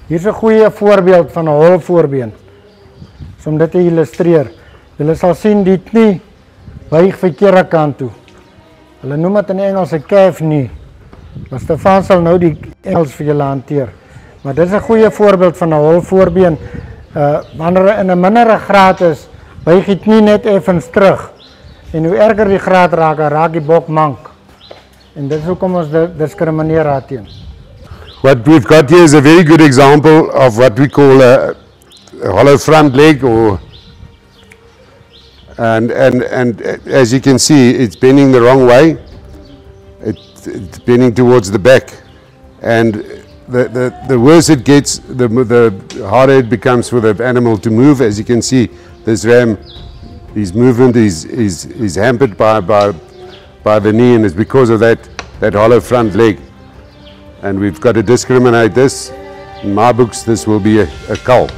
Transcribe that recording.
Hier is 'n goeie voorbeeld van 'n hol voorbeen. So om dit te illustreer. Julle sal sien die knie buig verkeerde kant toe. Hulle noem dit in Engels 'n calf knee. Maar Stefan sal nou die Engels vir julle hanteer. Maar dit is 'n goeie voorbeeld van 'n hol voorbeen. Wanneer in 'n mindere graad is, buig die knie net effens terug. En hoe erger die graad raak die bok mank. En dit is hoekom ons diskrimineer daarteen. What we've got here is a very good example of what we call a hollow front leg, and as you can see, it's bending the wrong way. It's bending towards the back, and the worse it gets, the harder it becomes for the animal to move. As you can see, this ram, his movement is hampered by the knee, and it's because of that hollow front leg. And we've got to discriminate this. In my books, this will be a cull.